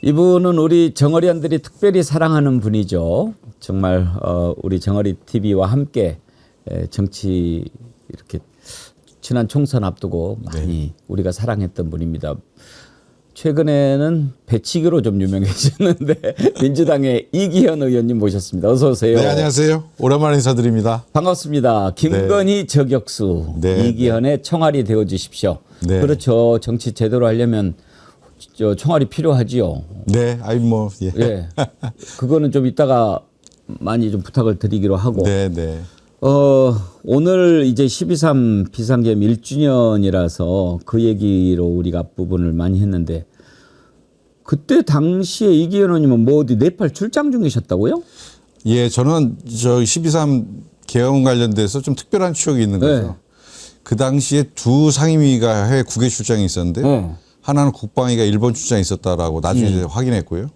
이분은 우리 정어리안들이 특별히 사랑하는 분이죠. 정말 우리 정어리 TV와 함께 정치 이렇게 지난 총선 앞두고 많이 우리가 사랑했던 분입니다. 최근에는 배치기로 좀 유명해졌는데 민주당의 이기현 의원님 모셨습니다. 어서 오세요. 네, 안녕하세요. 오랜만에 인사드립니다. 반갑습니다. 김건희 저격수 이기현의 총알이 되어 주십시오. 네. 그렇죠. 정치 제대로 하려면 총알이 필요하지요. 네, 예. 예. 그거는 좀 이따가 많이 좀 부탁을 드리기로 하고. 네, 네. 오늘 이제 12.3 비상계엄 1주년이라서 그 얘기로 우리가 앞부분을 많이 했는데 그때 당시에 이기현 의원님은 뭐 어디 네팔 출장 중이셨다고요? 예, 저는 저 12.3 계엄 관련돼서 좀 특별한 추억이 있는 거죠. 네. 그 당시에 두 상임위가 해외 국외 출장이 있었는데 네. 하나는 국방위가 일본 출장이 있었다라고 나중에 이제 확인했고요.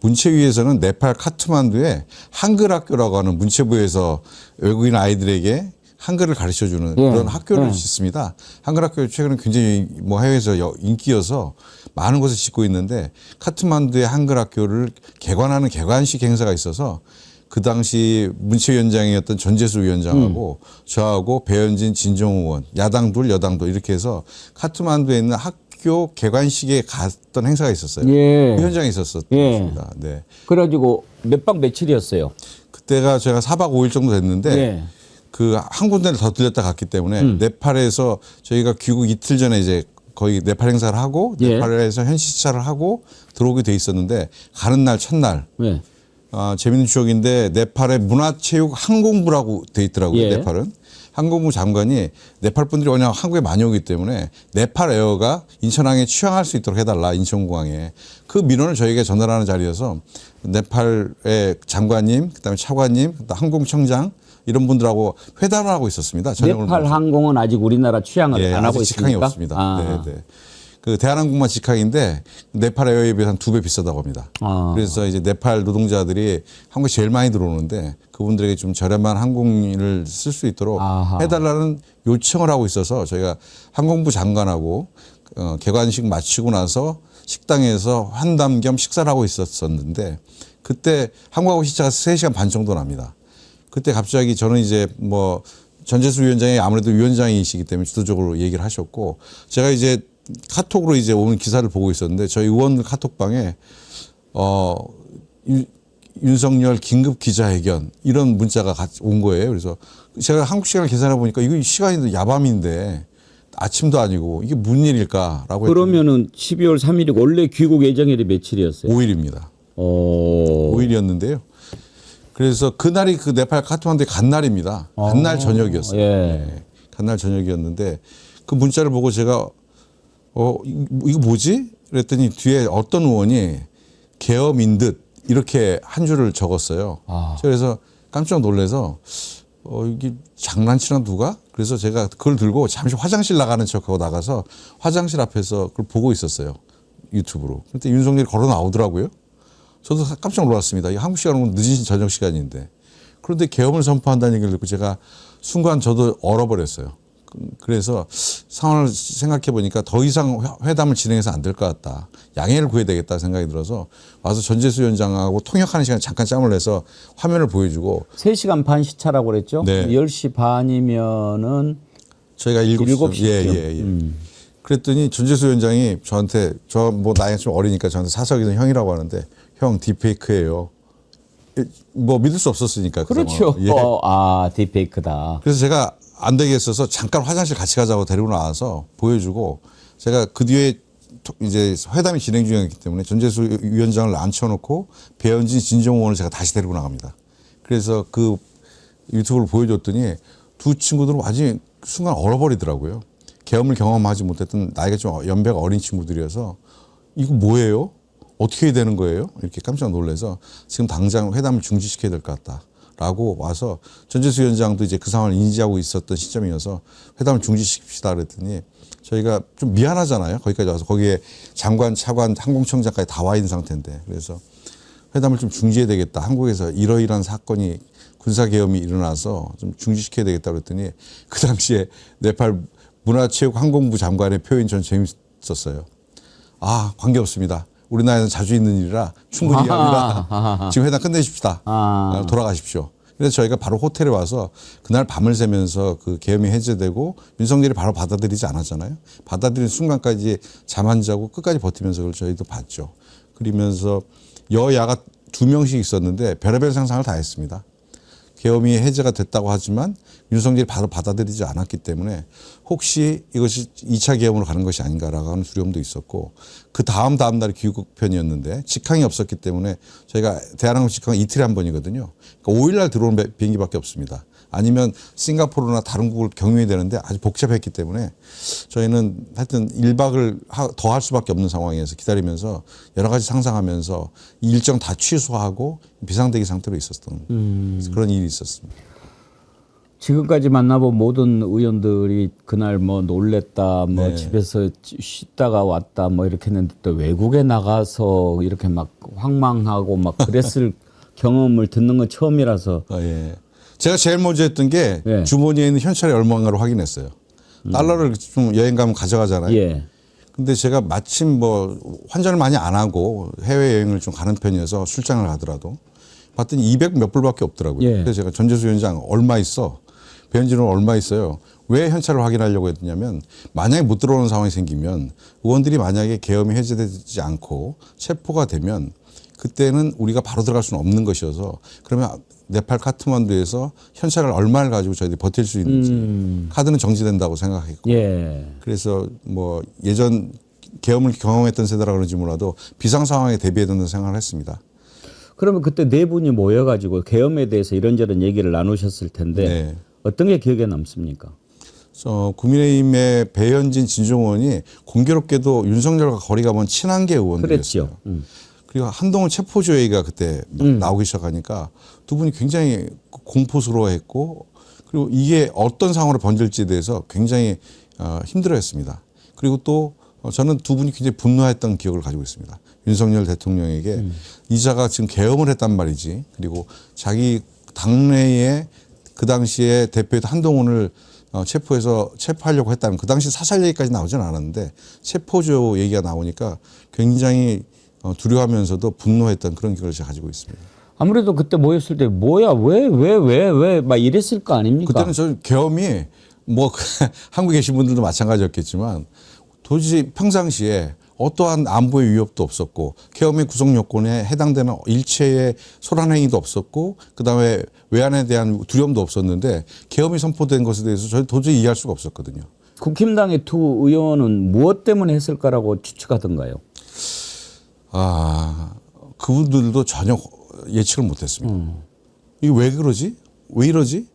문체위에서는 네팔 카트만두에 한글 학교라고 하는 문체부에서 외국인 아이들에게 한글을 가르쳐주는 그런 학교를 짓습니다. 한글 학교 최근에 굉장히 뭐 해외에서 인기여서 많은 곳에 짓고 있는데 카트만두의 한글 학교를 개관하는 개관식 행사가 있어서 그 당시 문체위원장이었던 전재수 위원장하고 저하고 배현진, 진정우 의원, 야당 둘, 여당 둘 이렇게 해서 카트만두에 있는 학교 개관식에 갔던 행사가 있었어요. 예. 그 현장에 있었습니다. 네. 그래가지고 몇 박 며칠이었어요? 그때가 제가 4박 5일 정도 됐는데 예. 그 한 군데를 더 들렸다 갔기 때문에 네팔에서 저희가 귀국 이틀 전에 이제 거의 네팔 행사를 하고 네팔에서 현시차를 하고 들어오게 돼 있었는데 가는 날 첫날 예. 재밌는 추억인데 네팔의 문화체육 항공부라고 돼 있더라고요. 네팔은. 항공부 장관이 네팔 분들이 워낙 한국에 많이 오기 때문에 네팔 에어가 인천항에 취항할 수 있도록 해달라, 인천공항에. 그 민원을 저희가 전달하는 자리여서 네팔의 장관님, 그다음에 차관님, 그다음 항공청장 이런 분들하고 회담을 하고 있었습니다. 네팔 항공은 아직 우리나라 취항을 안 하고 아직 직항이 있습니까? 없습니다. 네, 네. 그 대한항공만 직항인데 네팔 에어에 비해서 한 2배 비싸다고 합니다. 그래서 이제 네팔 노동자들이 한국에 제일 많이 들어오는데 그분들에게 좀 저렴한 항공을 쓸 수 있도록 해달라는 요청을 하고 있어서 저희가 항공부 장관하고 개관식 마치고 나서 식당에서 환담 겸 식사를 하고 있었는데 그때 한국하고 시차가 3시간 반 정도 납니다. 그때 갑자기 저는 이제 뭐 전재수 위원장이 아무래도 위원장이시기 때문에 주도적으로 얘기를 하셨고 제가 이제 카톡으로 이제 오는 기사를 보고 있었는데 저희 의원들 카톡방에 윤석열 긴급 기자회견 이런 문자가 온 거예요. 그래서 제가 한국 시간을 계산해 보니까 이거 시간이 야밤인데 아침도 아니고 이게 무슨 일일까라고 그러면은 12월 3일이고 원래 귀국 예정일이 며칠이었어요? 5일입니다. 5일이었는데요. 그래서 그날이 그 네팔 카트만두에 간 날입니다. 간날 저녁이었어요. 네. 간날 저녁이었는데 그 문자를 보고 제가 이거 뭐지? 그랬더니 뒤에 어떤 의원이 계엄인 듯 이렇게 한 줄을 적었어요. 그래서 깜짝 놀라서 이게 장난치나 누가? 그래서 제가 그걸 들고 잠시 화장실 나가는 척하고 나가서 화장실 앞에서 그걸 보고 있었어요. 유튜브로. 그때 윤석열이 걸어 나오더라고요. 저도 깜짝 놀랐습니다. 한국 시간으로 늦은 저녁 시간인데. 그런데 계엄을 선포한다는 얘기를 듣고 제가 순간 저도 얼어버렸어요. 그래서 상황을 생각해 보니까 더 이상 회담을 진행해서 안 될 것 같다. 양해를 구해야 되겠다 생각이 들어서 와서 전재수 위원장하고 통역하는 시간에 잠깐 짬을 내서 화면을 보여주고 3시간 반 시차라고 그랬죠? 네. 10시 반이면은 저희가 7시쯤. 예. 그랬더니 전재수 위원장이 저한테 뭐 나이가 좀 어리니까 저한테 사석에서 형이라고 하는데 형 딥페이크예요. 뭐 믿을 수 없었으니까. 그렇죠. 딥페이크다. 그래서 제가 안 되겠어서 잠깐 화장실 같이 가자고 데리고 나와서 보여주고 제가 그 뒤에 이제 회담이 진행 중이었기 때문에 전재수 위원장을 앉혀놓고 배현진, 진정우 의원을 제가 다시 데리고 나갑니다. 그래서 그 유튜브를 보여줬더니 두 친구들은 완전히 순간 얼어버리더라고요. 계엄을 경험하지 못했던 나이가 좀 연배가 어린 친구들이어서 이거 뭐예요? 어떻게 해야 되는 거예요? 이렇게 깜짝 놀라서 지금 당장 회담을 중지시켜야 될 것 같다. 라고 와서 전재수 위원장도 이제 그 상황을 인지하고 있었던 시점이어서 회담을 중지시킵시다 그랬더니 저희가 좀 미안하잖아요. 거기까지 와서 거기에 장관, 차관, 항공청장까지 다 와 있는 상태인데 그래서 회담을 좀 중지해야 되겠다. 한국에서 이러이러한 사건이 군사계엄이 일어나서 좀 중지시켜야 되겠다 그랬더니 그 당시에 네팔 문화체육항공부 장관의 표현이 전 재밌었어요. 관계없습니다. 우리 나라에는 자주 있는 일이라 충분히 이해합니다. 지금 회담 끝내십시다. 돌아가십시오. 그래서 저희가 바로 호텔에 와서 그날 밤을 새면서 그 계엄이 해제되고 윤석열이 바로 받아들이지 않았잖아요. 받아들인 순간까지 잠 안 자고 끝까지 버티면서 그걸 저희도 봤죠. 그러면서 여야가 2명씩 있었는데 별의별 상상을 다 했습니다. 계엄이 해제가 됐다고 하지만 윤석열이 바로 받아들이지 않았기 때문에 혹시 이것이 2차 계엄으로 가는 것이 아닌가라고 하는 두려움도 있었고 그 다음 날이 귀국편이었는데 직항이 없었기 때문에 저희가 대한항공 직항은 이틀에 한 번이거든요. 그러니까 5일 날 들어오는 비행기밖에 없습니다. 아니면 싱가포르나 다른 국을 경유해야 되는데 아주 복잡했기 때문에 저희는 하여튼 1박을 더 할 수밖에 없는 상황에서 기다리면서 여러 가지 상상하면서 일정 다 취소하고 비상대기 상태로 있었던 그런 일이 있었습니다. 지금까지 만나본 모든 의원들이 그날 뭐 놀랬다, 뭐 네. 집에서 쉬다가 왔다, 뭐 이렇게 했는데 또 외국에 나가서 이렇게 막 황망하고 막 그랬을 경험을 듣는 건 처음이라서. 예. 제가 제일 먼저 했던 게 예. 주머니에 있는 현찰이 얼마인가를 확인했어요. 달러를 좀 여행 가면 가져가잖아요. 예. 근데 제가 마침 뭐 환전을 많이 안 하고 해외여행을 좀 가는 편이어서 출장을 가더라도 봤더니 200 몇 불밖에 없더라고요. 예. 그래서 제가 전재수 위원장 얼마 있어? 배현진은 얼마 있어요? 왜 현찰을 확인하려고 했냐면 만약에 못 들어오는 상황이 생기면 의원들이 만약에 계엄이 해제되지 않고 체포가 되면 그때는 우리가 바로 들어갈 수는 없는 것이어서 그러면 네팔 카트만두에서 현찰을 얼마를 가지고 저희들이 버틸 수 있는지 카드는 정지된다고 생각했고 예. 그래서 뭐 예전 계엄을 경험했던 세대라 그런지 몰라도 비상 상황에 대비해야 된다는 생각을 했습니다. 그러면 그때 네 분이 모여가지고 계엄에 대해서 이런저런 얘기를 나누셨을 텐데 네. 어떤 게 기억에 남습니까? 국민의힘의 배현진, 진종원이 공교롭게도 윤석열과 거리가 먼 친한계 의원들이었어요. 그랬죠. 그리고 한동훈 체포조 얘기가 그때 막 나오기 시작하니까 두 분이 굉장히 공포스러워했고 그리고 이게 어떤 상황으로 번질지에 대해서 굉장히 힘들어했습니다. 그리고 또 저는 두 분이 굉장히 분노했던 기억을 가지고 있습니다. 윤석열 대통령에게 이자가 지금 계엄을 했단 말이지. 그리고 자기 당내에 그 당시에 대표였던 한동훈을 체포하려고 했다는 그 당시 사살 얘기까지 나오진 않았는데 체포조 얘기가 나오니까 굉장히 두려워하면서도 분노했던 그런 기억을 제가 가지고 있습니다. 아무래도 그때 모였을 때 뭐야 왜 막 이랬을 거 아닙니까? 그때는 저 계엄이 뭐 한국에 계신 분들도 마찬가지였겠지만 도저히 평상시에 어떠한 안보의 위협도 없었고 계엄의 구성 요건에 해당되는 일체의 소란 행위도 없었고 그다음에 외환에 대한 두려움도 없었는데 계엄이 선포된 것에 대해서 저희 도저히 이해할 수가 없었거든요. 국힘당의 두 의원은 무엇 때문에 했을까라고 추측하던가요? 그분들도 전혀 예측을 못했습니다. 이게 왜 그러지? 왜 이러지?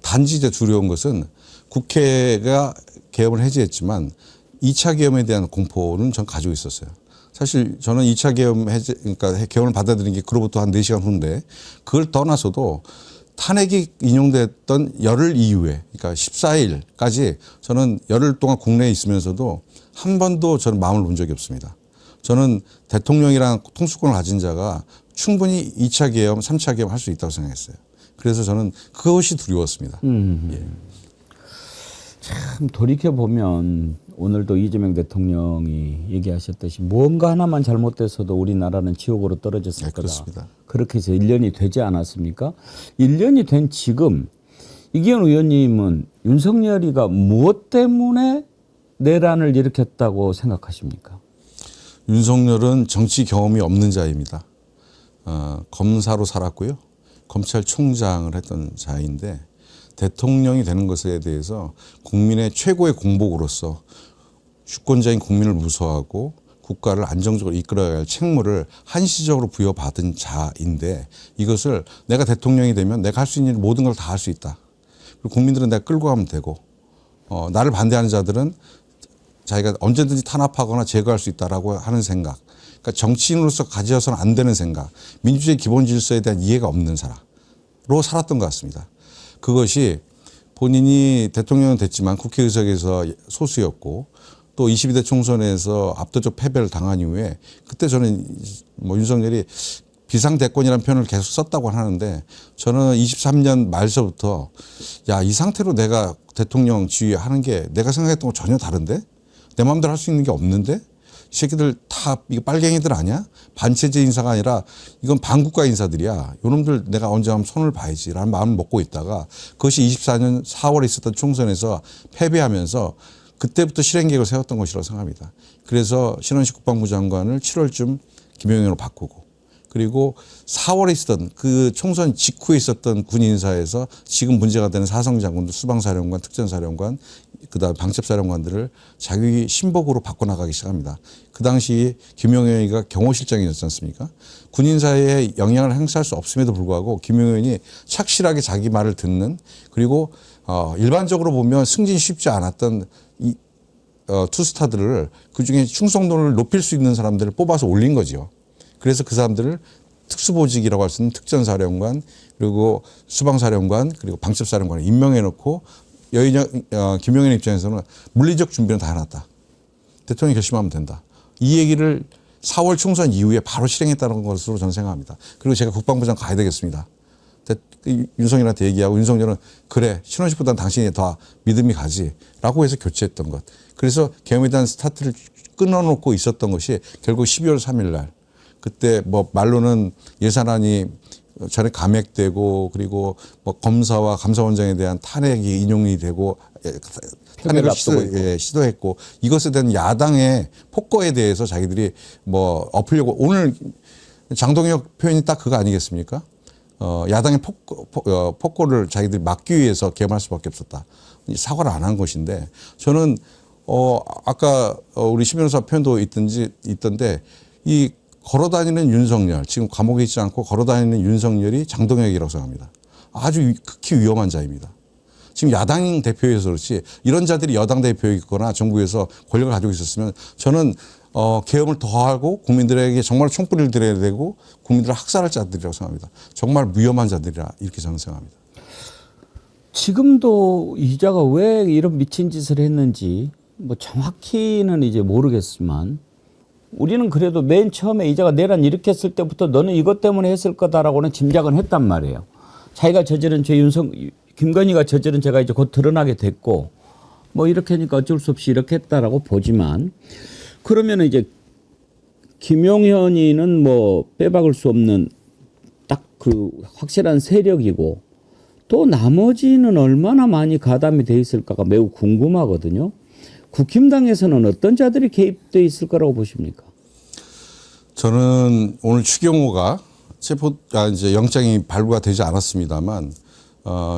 단지 이제 두려운 것은 국회가 계엄을 해제했지만 2차 계엄에 대한 공포는 전 가지고 있었어요. 사실 저는 2차 계엄 해제, 그러니까 계엄을 받아들인 게 그로부터 한 4시간 후인데 그걸 떠나서도 탄핵이 인용됐던 열흘 이후에, 그러니까 14일까지 저는 열흘 동안 국내에 있으면서도 한 번도 저는 마음을 놓은 적이 없습니다. 저는 대통령이란 통수권을 가진 자가 충분히 2차 계엄, 3차 계엄 할 수 있다고 생각했어요. 그래서 저는 그것이 두려웠습니다. 예. 참 돌이켜보면 오늘도 이재명 대통령이 얘기하셨듯이 무언가 하나만 잘못돼서도 우리나라는 지옥으로 떨어졌을 네, 거다. 그렇습니다. 그렇게 해서 1년이 되지 않았습니까? 1년이 된 지금 이기현 의원님은 윤석열이가 무엇 때문에 내란을 일으켰다고 생각하십니까? 윤석열은 정치 경험이 없는 자입니다. 검사로 살았고요. 검찰총장을 했던 자인데 대통령이 되는 것에 대해서 국민의 최고의 공복으로서 주권자인 국민을 무서워하고 국가를 안정적으로 이끌어야 할 책무를 한시적으로 부여받은 자인데 이것을 내가 대통령이 되면 내가 할 수 있는 모든 걸 다 할 수 있다. 그리고 국민들은 내가 끌고 가면 되고 나를 반대하는 자들은 자기가 언제든지 탄압하거나 제거할 수 있다라고 하는 생각. 그러니까 정치인으로서 가져서는 안 되는 생각. 민주주의 기본 질서에 대한 이해가 없는 사람으로 살았던 것 같습니다. 그것이 본인이 대통령은 됐지만 국회의석에서 소수였고 또 22대 총선에서 압도적 패배를 당한 이후에 그때 저는 뭐 윤석열이 비상대권이라는 표현을 계속 썼다고 하는데 저는 23년 말서부터 야, 이 상태로 내가 대통령 지휘하는 게 내가 생각했던 거 전혀 다른데? 내 마음대로 할 수 있는 게 없는데? 새끼들 다 이거 빨갱이들 아니야? 반체제 인사가 아니라 이건 반국가 인사들이야. 요놈들 내가 언제 한번 손을 봐야지라는 마음을 먹고 있다가 그것이 24년 4월에 있었던 총선에서 패배하면서 그때부터 실행 계획을 세웠던 것이라고 생각합니다. 그래서 신원식 국방부 장관을 7월쯤 김영현으로 바꾸고 그리고 4월에 있었던 그 총선 직후에 있었던 군 인사에서 지금 문제가 되는 사성장군들, 수방사령관, 특전사령관, 그다음 방첩사령관들을 자기 신복으로 바꿔나가기 시작합니다. 그 당시 김용현이가 경호실장이었지 않습니까? 군 인사에 영향을 행사할 수 없음에도 불구하고 김용현이 착실하게 자기 말을 듣는 그리고 일반적으로 보면 승진 쉽지 않았던 이 투스타들을 그중에 충성도를 높일 수 있는 사람들을 뽑아서 올린 거죠. 그래서 그 사람들을 특수보직이라고 할 수 있는 특전사령관 그리고 수방사령관 그리고 방첩사령관을 임명해놓고 김용현 입장에서는 물리적 준비는 다 해놨다. 대통령이 결심하면 된다. 이 얘기를 4월 총선 이후에 바로 실행했다는 것으로 저는 생각합니다. 그리고 제가 국방부장 가야 되겠습니다. 윤석열한테 얘기하고 윤석열은 그래 신원식보다는 당신이 더 믿음이 가지 라고 해서 교체했던 것. 그래서 계엄에 대한 스타트를 끊어놓고 있었던 것이 결국 12월 3일 날 그때 뭐 말로는 예산안이 전에 감액되고 그리고 뭐 검사와 감사원장에 대한 탄핵이 인용이 되고 탄핵을 시도했고 이것에 대한 야당의 폭거에 대해서 자기들이 뭐 엎으려고 오늘 장동혁 표현이 딱 그거 아니겠습니까? 야당의 폭거를 자기들이 막기 위해서 개헌할 수밖에 없었다. 사과를 안 한 것인데 저는 아까 우리 시 변호사 표현도 있던데 이 걸어다니는 윤석열, 지금 감옥에 있지 않고 걸어다니는 윤석열이 장동혁이라고 생각합니다. 아주 극히 위험한 자입니다. 지금 야당 대표에서 그렇지 이런 자들이 여당 대표에 있거나 정부에서 권력을 가지고 있었으면 저는 계엄을 더하고 국민들에게 정말 총불을 들여야 되고 국민들을 학살할 자들이라고 생각합니다. 정말 위험한 자들이라 이렇게 저는 생각합니다. 지금도 이자가 왜 이런 미친 짓을 했는지 뭐 정확히는 이제 모르겠지만 우리는 그래도 맨 처음에 이자가 내란 일으켰을 때부터 너는 이것 때문에 했을 거다라고는 짐작은 했단 말이에요. 자기가 저지른 죄 김건희가 저지른 죄가 이제 곧 드러나게 됐고 뭐 이렇게 하니까 어쩔 수 없이 이렇게 했다라고 보지만 그러면 이제 김용현이는 뭐 빼박을 수 없는 딱 그 확실한 세력이고 또 나머지는 얼마나 많이 가담이 돼 있을까가 매우 궁금하거든요. 국힘당에서는 어떤 자들이 개입돼 있을 거라고 보십니까? 저는 오늘 추경호가 이제 영장이 발부가 되지 않았습니다만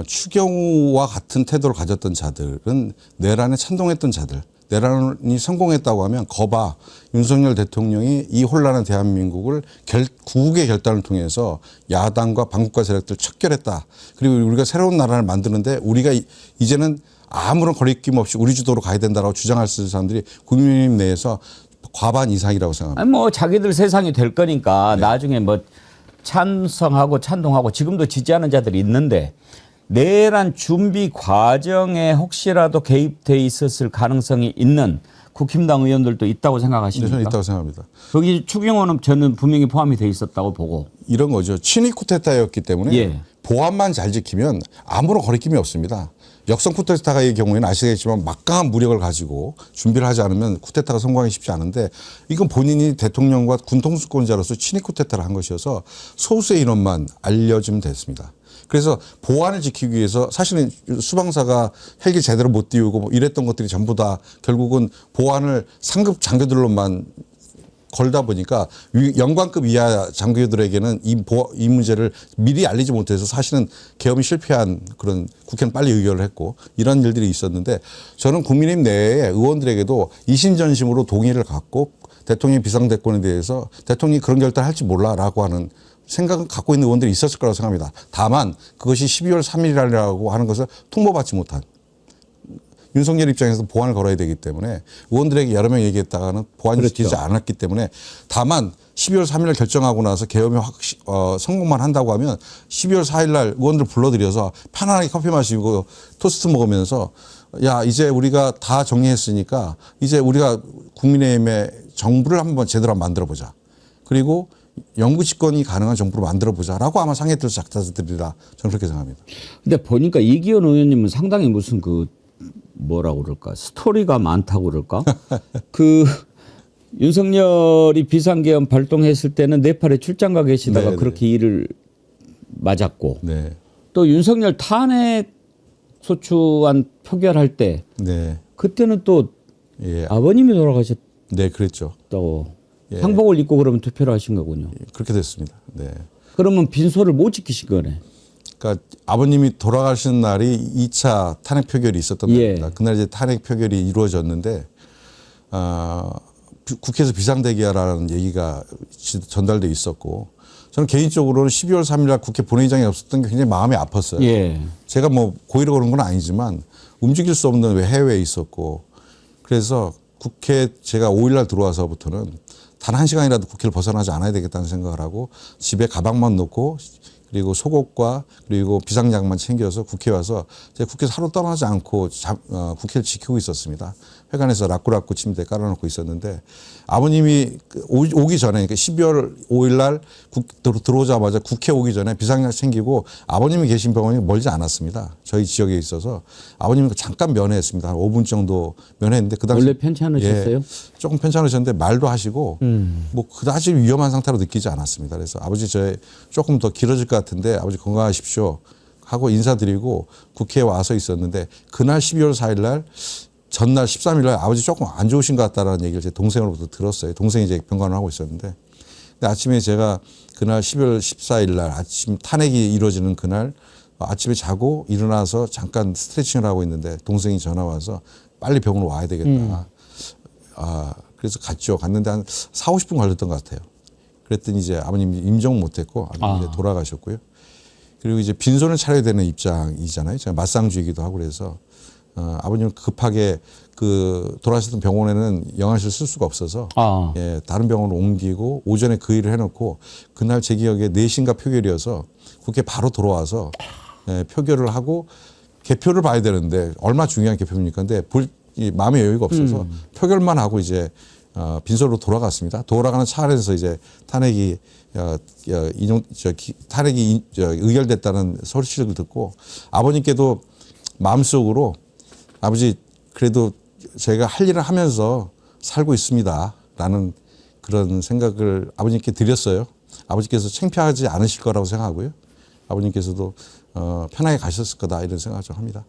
추경호와 같은 태도를 가졌던 자들은 내란에 찬동했던 자들, 내란이 성공했다고 하면 거봐 윤석열 대통령이 이 혼란한 대한민국을 구국의 결단을 통해서 야당과 반국가 세력들 척결했다. 그리고 우리가 새로운 나라를 만드는데 우리가 이제는 아무런 거리낌 없이 우리 주도로 가야 된다라고 주장할 수 있는 사람들이 국민의힘 내에서 과반 이상이라고 생각합니다. 아니 뭐 자기들 세상이 될 거니까 네. 나중에 뭐 찬성하고 찬동하고 지금도 지지하는 자들이 있는데 내란 준비 과정에 혹시라도 개입돼 있었을 가능성이 있는 국힘당 의원들도 있다고 생각하십니까? 네, 저는 있다고 생각합니다. 거기 추경호는 저는 분명히 포함이 돼 있었다고 보고. 이런 거죠. 친위 쿠데타였기 때문에 예. 보안만 잘 지키면 아무런 거리낌이 없습니다. 역성 쿠데타의 경우에는 아시겠지만 막강한 무력을 가지고 준비를 하지 않으면 쿠데타가 성공하기 쉽지 않은데 이건 본인이 대통령과 군통수권자로서 친위 쿠데타를 한 것이어서 소수의 인원만 알려주면 됐습니다. 그래서 보안을 지키기 위해서 사실은 수방사가 헬기 제대로 못 띄우고 뭐 이랬던 것들이 전부 다 결국은 보안을 상급 장교들로만 걸다 보니까 영관급 이하 장교들에게는 이 문제를 미리 알리지 못해서 사실은 계엄이 실패한 그런 국회는 빨리 의결을 했고 이런 일들이 있었는데 저는 국민의힘 내에 의원들에게도 이심전심으로 동의를 갖고 대통령 비상대권에 대해서 대통령이 그런 결단을 할지 몰라라고 하는 생각을 갖고 있는 의원들이 있었을 거라고 생각합니다. 다만 그것이 12월 3일이라고 하는 것을 통보받지 못한 윤석열 입장에서 보안을 걸어야 되기 때문에 의원들에게 여러 명 얘기했다가는 보안이 그렇죠. 지키지 않았기 때문에 다만 12월 3일 날 결정하고 나서 계엄이 성공만 한다고 하면 12월 4일 날 의원들 불러들여서 편안하게 커피 마시고 토스트 먹으면서 야 이제 우리가 다 정리했으니까 이제 우리가 국민의힘의 정부를 한번 제대로 만들어보자. 그리고 영구 집권이 가능한 정부로 만들어보자라고 아마 상의들 작자들이라 저는 그렇게 생각합니다. 근데 보니까 이기현 의원님은 상당히 무슨 뭐라고 그럴까 스토리가 많다고 그럴까 윤석열이 비상계엄 발동했을 때는 네팔에 출장 가 계시다가 네, 그렇게 일을 맞았고 네. 또 윤석열 탄핵 소추안 표결할 때 네. 그때는 또 예. 아버님이 돌아가셨다고 네, 그랬죠. 예. 상복을 입고 그러면 투표를 하신 거군요. 그렇게 됐습니다. 네. 그러면 빈소를 못 지키신 거네. 그러니까 아버님이 돌아가시는 날이 2차 탄핵 표결이 있었던 예. 날입니다. 그날 이제 탄핵 표결이 이루어졌는데 국회에서 비상대기하라는 얘기가 전달돼 있었고 저는 개인적으로는 12월 3일 날 국회 본회의장에 없었던 게 굉장히 마음이 아팠어요. 예. 제가 뭐 고의로 그런 건 아니지만 움직일 수 없는 왜 해외에 있었고 그래서 국회 제가 5일 날 들어와서부터는 단 1시간이라도 국회를 벗어나지 않아야 되겠다는 생각을 하고 집에 가방만 놓고 그리고 속옷과 그리고 비상약만 챙겨서 국회에 와서 제가 국회에서 하루 떠나지 않고 국회를 지키고 있었습니다. 회관에서 라꾸라꾸 침대에 깔아놓고 있었는데 아버님이 오기 전에 그러니까 12월 5일 날 들어오자마자 국회 오기 전에 비상약 챙기고 아버님이 계신 병원이 멀지 않았습니다. 저희 지역에 있어서 아버님이 잠깐 면회했습니다. 한 5분 정도 면회했는데 그 당시 원래 편찮으셨어요? 예, 조금 편찮으셨는데 말도 하시고 뭐 그다지 위험한 상태로 느끼지 않았습니다. 그래서 아버지 저 조금 더 길어질 것 같은데 아버지 건강하십시오 하고 인사드리고 국회에 와서 있었는데 그날 12월 4일 날 전날 13일 날 아버지 조금 안 좋으신 것 같다라는 얘기를 제 동생으로부터 들었어요. 동생이 이제 병간을 하고 있었는데 근데 아침에 제가 그날 12월 14일 날 아침 탄핵이 이루어지는 그날 아침에 자고 일어나서 잠깐 스트레칭을 하고 있는데 동생이 전화 와서 빨리 병원으로 와야 되겠다. 그래서 갔죠. 갔는데 한 4, 50분 걸렸던 것 같아요. 그랬더니 이제 아버님이 임종 못했고 아버님이 이제 돌아가셨고요. 그리고 이제 빈손을 차려야 되는 입장이잖아요. 제가 맞상주이기도 하고 그래서 아버님 급하게 그 돌아가셨던 병원에는 영안실 쓸 수가 없어서 예, 다른 병원으로 옮기고 오전에 그 일을 해놓고 그날 제 기억에 4시인가 표결이어서 국회 바로 돌아와서 예, 표결을 하고 개표를 봐야 되는데 얼마나 중요한 개표입니까? 근데 이 마음의 여유가 없어서 표결만 하고 이제 빈소로 돌아갔습니다. 돌아가는 차 안에서 이제 탄핵이 탄핵이 의결됐다는 소식을 듣고 아버님께도 마음속으로 아버지 그래도 제가 할 일을 하면서 살고 있습니다라는 그런 생각을 아버님께 드렸어요. 아버지께서 창피하지 않으실 거라고 생각하고요. 아버님께서도 편하게 가셨을 거다 이런 생각을 좀 합니다.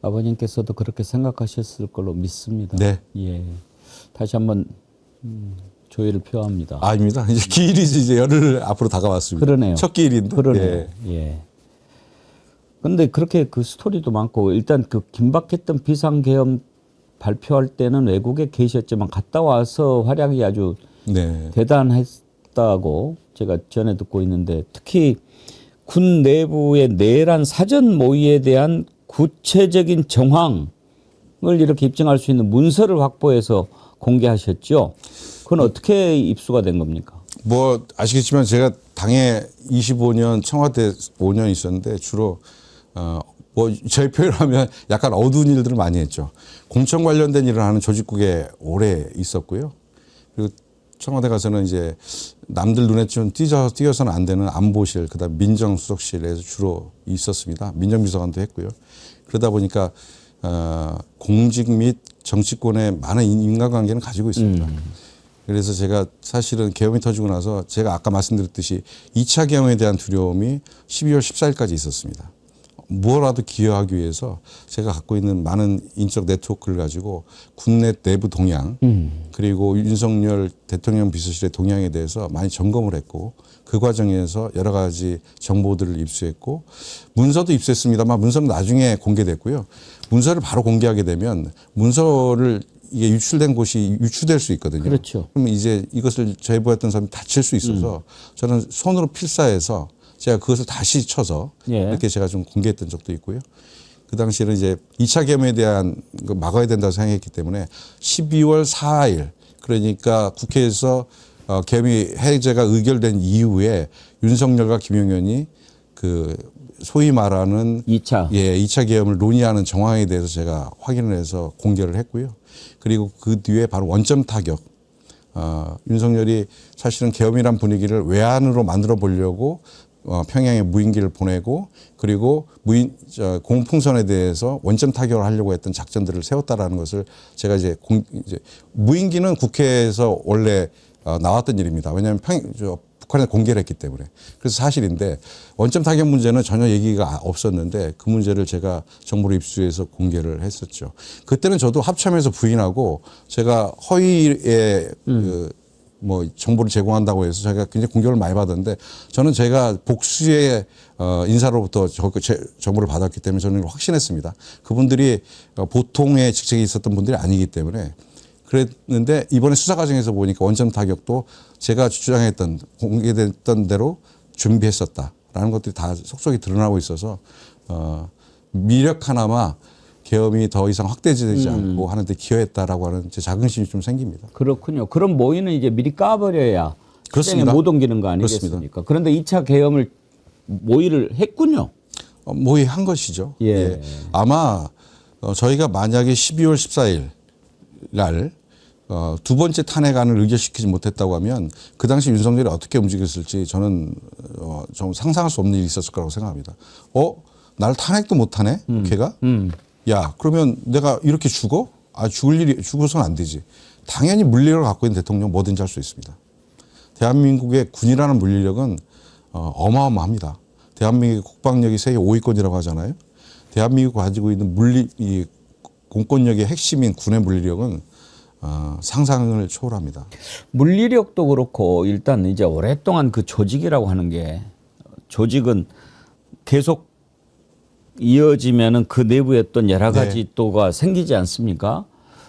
아버님께서도 그렇게 생각하셨을 걸로 믿습니다. 네. 예. 다시 한번 조의를 표합니다. 아닙니다. 이제 기일이 이제 열흘 앞으로 다가왔습니다. 그러네요. 첫 기일인데. 그러네요. 예. 근데 그렇게 그 스토리도 많고 일단 그 긴박했던 비상계엄 발표할 때는 외국에 계셨지만 갔다 와서 활약이 아주 네. 대단했다고 제가 전해 듣고 있는데 특히 군 내부의 내란 사전 모의에 대한 구체적인 정황을 이렇게 입증할 수 있는 문서를 확보해서 공개하셨죠. 그건 어떻게 입수가 된 겁니까? 뭐 아시겠지만 제가 당에 25년 청와대 5년 있었는데 주로 뭐 저희 표현하면 약간 어두운 일들을 많이 했죠. 공천 관련된 일을 하는 조직국에 오래 있었고요. 그리고 청와대 가서는 이제 남들 눈에 좀 띄어서는 안 되는 안보실, 그다음 민정수석실에서 주로 있었습니다. 민정비서관도 했고요. 그러다 보니까 공직 및 정치권의 많은 인간관계는 가지고 있습니다. 그래서 제가 사실은 계엄이 터지고 나서 제가 아까 말씀드렸듯이 2차 계엄에 대한 두려움이 12월 14일까지 있었습니다. 무엇라도 기여하기 위해서 제가 갖고 있는 많은 인적 네트워크를 가지고 국내 내부 동향 그리고 윤석열 대통령 비서실의 동향에 대해서 많이 점검을 했고 그 과정에서 여러 가지 정보들을 입수했고 문서도 입수했습니다만 문서는 나중에 공개됐고요. 문서를 바로 공개하게 되면 문서를 이게 유출된 곳이 유추될 수 있거든요. 그렇죠. 그러면 이제 이것을 제보했던 사람이 다칠 수 있어서 저는 손으로 필사해서 제가 그것을 다시 쳐서 이렇게 제가 좀 공개했던 적도 있고요. 그 당시에는 이제 2차 계엄에 대한 거 막아야 된다고 생각했기 때문에 12월 4일 그러니까 국회에서 계엄이 해제가 의결된 이후에 윤석열과 김용현이 그 소위 말하는 2차 계엄을 논의하는 정황에 대해서 제가 확인을 해서 공개를 했고요. 그리고 그 뒤에 바로 원점 타격. 윤석열이 사실은 계엄이란 분위기를 외환으로 만들어 보려고 평양에 무인기를 보내고 그리고 공풍선에 대해서 원점 타격을 하려고 했던 작전들을 세웠다라는 것을 제가 이제 무인기는 국회에서 원래 나왔던 일입니다. 왜냐하면 북한에 공개를 했기 때문에. 그래서 사실인데 원점 타격 문제는 전혀 얘기가 없었는데 그 문제를 제가 정보를 입수해서 공개를 했었죠. 그때는 저도 합참에서 부인하고 제가 허위의 뭐 정보를 제공한다고 해서 제가 굉장히 공격을 많이 받았는데 저는 제가 복수의 인사로부터 정보를 받았기 때문에 저는 확신했습니다. 그분들이 보통의 직책에 있었던 분들이 아니기 때문에 그랬는데 이번에 수사 과정에서 보니까 원점 타격도 제가 주장했던 공개됐던 대로 준비했었다라는 것들이 다 속속이 드러나고 있어서 미력하나마 계엄이 더 이상 확대되지 않고 하는데 기여했다라고 하는 제 자긍심이 좀 생깁니다. 그렇군요. 그럼 모의는 이제 미리 까버려야 그렇습니다. 못 옮기는 거 아니겠습니까? 그렇습니다. 그런데 2차 계엄을 모의를 했군요. 모의한 것이죠. 예. 예. 아마 저희가 만약에 12월 14일 날 두 번째 탄핵안을 의결시키지 못했다고 하면 그 당시 윤석열이 어떻게 움직였을지 저는 좀 상상할 수 없는 일이 있었을 거라고 생각합니다. 날 탄핵도 못하네 걔가? 야 그러면 내가 이렇게 죽어? 죽어서는 안 되지. 당연히 물리력을 갖고 있는 대통령 뭐든지 할 수 있습니다. 대한민국의 군이라는 물리력은 어마어마합니다. 대한민국의 국방력이 세계 5위권이라고 하잖아요. 대한민국이 가지고 있는 이 공권력의 핵심인 군의 물리력은 상상을 초월합니다. 물리력도 그렇고 일단 이제 오랫동안 그 조직이라고 하는 게 조직은 계속 이어지면은 그 내부에 또 여러 가지 또가 생기지 않습니까?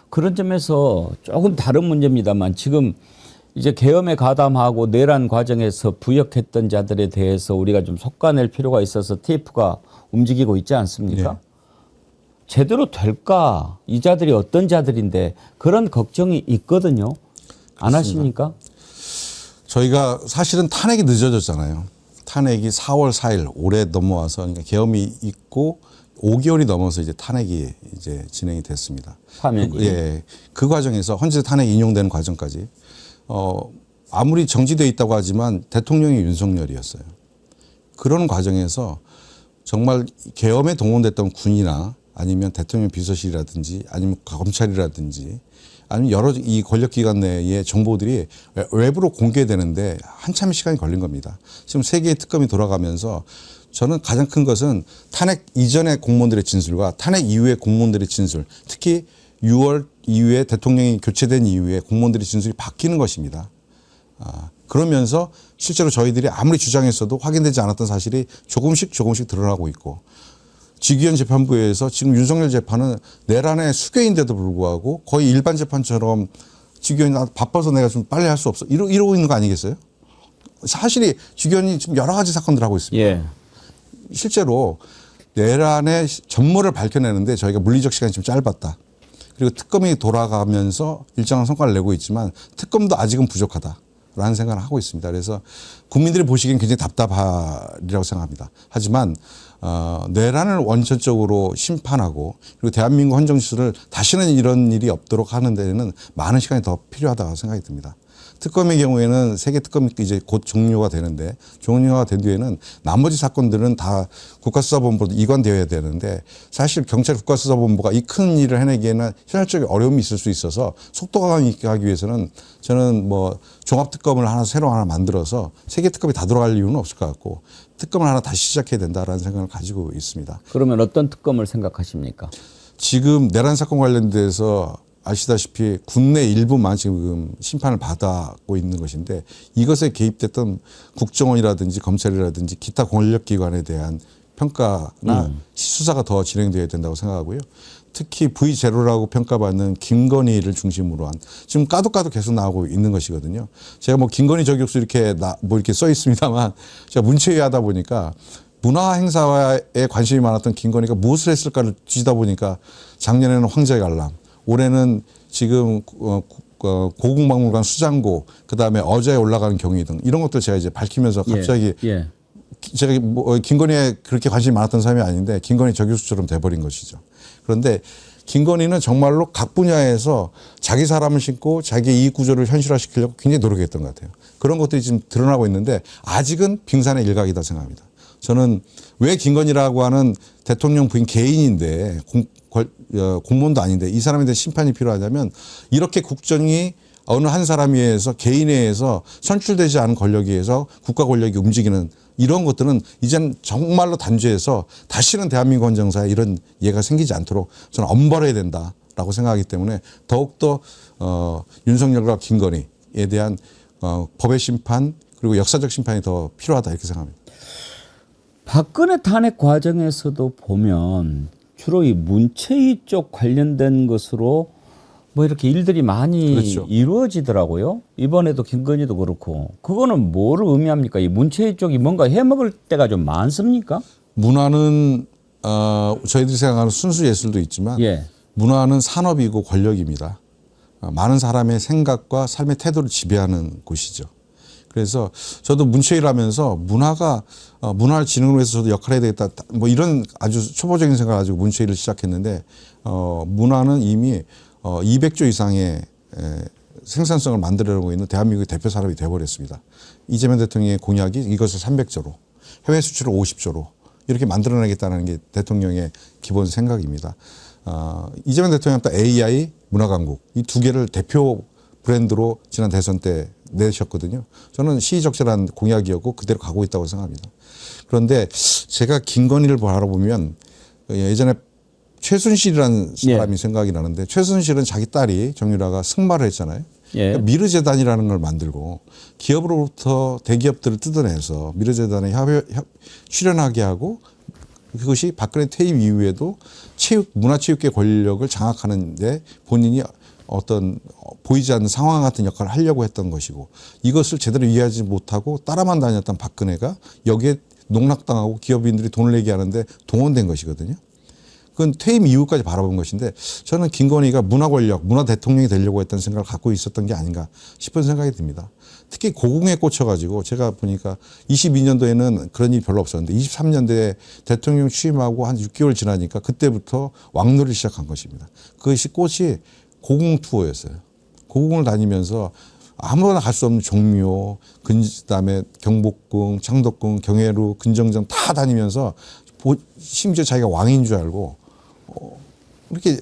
그런 점에서 조금 다른 문제입니다만 지금 이제 계엄에 가담하고 내란 과정에서 부역했던 자들에 대해서 우리가 좀 속아낼 필요가 있어서 TF가 움직이고 있지 않습니까? 네. 제대로 될까? 이 자들이 어떤 자들인데 그런 걱정이 있거든요. 안 그렇습니다. 하십니까? 저희가 사실은 탄핵이 늦어졌잖아요. 탄핵이 4월 4일 올해 넘어와서 그러니까 계엄이 있고 5개월이 넘어서 이제 탄핵이 이제 진행이 됐습니다. 파면이. 예. 그 과정에서 헌재 탄핵 인용되는 과정까지 아무리 정지되어 있다고 하지만 대통령이 윤석열이었어요. 그런 과정에서 정말 계엄에 동원됐던 군이나 아니면 대통령 비서실이라든지 아니면 검찰이라든지 아니면 여러 이 권력기관 내의 정보들이 외부로 공개되는데 한참의 시간이 걸린 겁니다. 지금 세 개의 특검이 돌아가면서 저는 가장 큰 것은 탄핵 이전의 공무원들의 진술과 탄핵 이후의 공무원들의 진술, 특히 6월 이후에 대통령이 교체된 이후에 공무원들의 진술이 바뀌는 것입니다. 그러면서 실제로 저희들이 아무리 주장했어도 확인되지 않았던 사실이 조금씩 드러나고 있고 직위원 재판부에서 지금 윤석열 재판은 내란의 수괴인데도 불구하고 거의 일반 재판처럼 직위원이 바빠서 내가 좀 빨리 할 수 없어 이러고 있는 거 아니겠어요? 사실이 직위원이 지금 여러 가지 사건들 하고 있습니다. 예. 실제로 내란의 전모를 밝혀내는데 저희가 물리적 시간이 좀 짧았다. 그리고 특검이 돌아가면서 일정한 성과를 내고 있지만 특검도 아직은 부족하다라는 생각을 하고 있습니다. 그래서 국민들이 보시기엔 굉장히 답답하리라고 생각합니다. 하지만 내란을 원천적으로 심판하고 그리고 대한민국 헌정시설을 다시는 이런 일이 없도록 하는 데는 많은 시간이 더 필요하다고 생각이 듭니다. 특검의 경우에는 세계 특검이 이제 곧 종료가 되는데 종료가 된 뒤에는 나머지 사건들은 다 국가수사본부로 이관되어야 되는데 사실 경찰 국가수사본부가 이 큰 일을 해내기에는 현실적인 어려움이 있을 수 있어서 속도감 있게 하기 위해서는 저는 뭐 종합특검을 새로 하나 만들어서 세계 특검이 다 돌아갈 이유는 없을 것 같고 특검을 하나 다시 시작해야 된다라는 생각을 가지고 있습니다. 그러면 어떤 특검을 생각하십니까? 지금 내란 사건 관련돼서 아시다시피 국내 일부만 지금 심판을 받고 있는 것인데 이것에 개입됐던 국정원이라든지 검찰이라든지 기타 권력기관에 대한 평가나 수사가 더 진행되어야 된다고 생각하고요. 특히 V0라고 평가받는 김건희를 중심으로 한 지금 까도 계속 나오고 있는 것이거든요. 제가 뭐 김건희 저격수 이렇게 이렇게 써 있습니다만 제가 문체위하다 보니까 문화 행사에 관심이 많았던 김건희가 무엇을 했을까를 뒤지다 보니까 작년에는 황제의 관람, 올해는 지금 고궁박물관 수장고, 그다음에 어제에 올라가는 경위 등 이런 것들 제가 이제 밝히면서 갑자기 제가 뭐 김건희에 그렇게 관심이 많았던 사람이 아닌데 김건희 저격수처럼 돼버린 것이죠. 그런데 김건희는 정말로 각 분야에서 자기 사람을 신고 자기 이익 구조를 현실화시키려고 굉장히 노력했던 것 같아요. 그런 것들이 지금 드러나고 있는데 아직은 빙산의 일각이다 생각합니다. 저는 왜 김건희라고 하는 대통령 부인 개인인데 공무원도 아닌데 이 사람에 대한 심판이 필요하냐면 이렇게 국정이 어느 한 사람에 의해서 개인에 의해서 선출되지 않은 권력에 의해서 국가 권력이 움직이는 이런 것들은 이제는 정말로 단죄해서 다시는 대한민국 헌정사에 이런 예가 생기지 않도록 저는 엄벌해야 된다라고 생각하기 때문에 더욱더 윤석열과 김건희에 대한 법의 심판 그리고 역사적 심판이 더 필요하다 이렇게 생각합니다. 박근혜 탄핵 과정에서도 보면 주로 이 문체위 쪽 관련된 것으로 뭐 이렇게 일들이 많이 그렇죠. 이루어지더라고요. 이번에도 김건희도 그렇고. 그거는 뭐를 의미합니까? 이 문체위 쪽이 뭔가 해먹을 때가 좀 많습니까? 문화는 저희들이 생각하는 순수 예술도 있지만 예. 문화는 산업이고 권력입니다. 많은 사람의 생각과 삶의 태도를 지배하는 곳이죠. 그래서 저도 문체위를 하면서 문화를 진흥으로 해서 저도 역할을 해야 되겠다. 뭐 이런 아주 초보적인 생각을 가지고 문체위를 시작했는데 문화는 이미 200조 이상의 생산성을 만들어내고 있는 대한민국의 대표 산업이 되어버렸습니다. 이재명 대통령의 공약이 이것을 300조로 해외 수출을 50조로 이렇게 만들어내겠다는 게 대통령의 기본 생각입니다. 이재명 대통령 또 AI, 문화강국 이 두 개를 대표 브랜드로 지난 대선 때 내셨거든요. 저는 시의적절한 공약이었고 그대로 가고 있다고 생각합니다. 그런데 제가 김건희를 바라보면 예전에 최순실이라는 사람이 예. 생각이 나는데 최순실은 자기 딸이 정유라가 승마를 했잖아요. 예. 그러니까 미르재단이라는 걸 만들고 기업으로부터 대기업들을 뜯어내서 미르재단에 출연하게 하고 그것이 박근혜 퇴임 이후에도 문화체육계 권력을 장악하는데 본인이 어떤 보이지 않는 상황 같은 역할을 하려고 했던 것이고 이것을 제대로 이해하지 못하고 따라만 다녔던 박근혜가 여기에 농락당하고 기업인들이 돈을 내게 하는데 동원된 것이거든요. 그건 퇴임 이후까지 바라본 것인데 저는 김건희가 문화 권력, 문화 대통령이 되려고 했던 생각을 갖고 있었던 게 아닌가 싶은 생각이 듭니다. 특히 고궁에 꽂혀가지고 제가 보니까 22년도에는 그런 일이 별로 없었는데 23년도에 대통령 취임하고 한 6개월 지나니까 그때부터 왕놀이를 시작한 것입니다. 그것이 꽃이 고궁 투어였어요. 고궁을 다니면서 아무나 갈 수 없는 종묘, 그다음에 경복궁, 창덕궁, 경회루, 근정전 다 다니면서 심지어 자기가 왕인 줄 알고 이렇게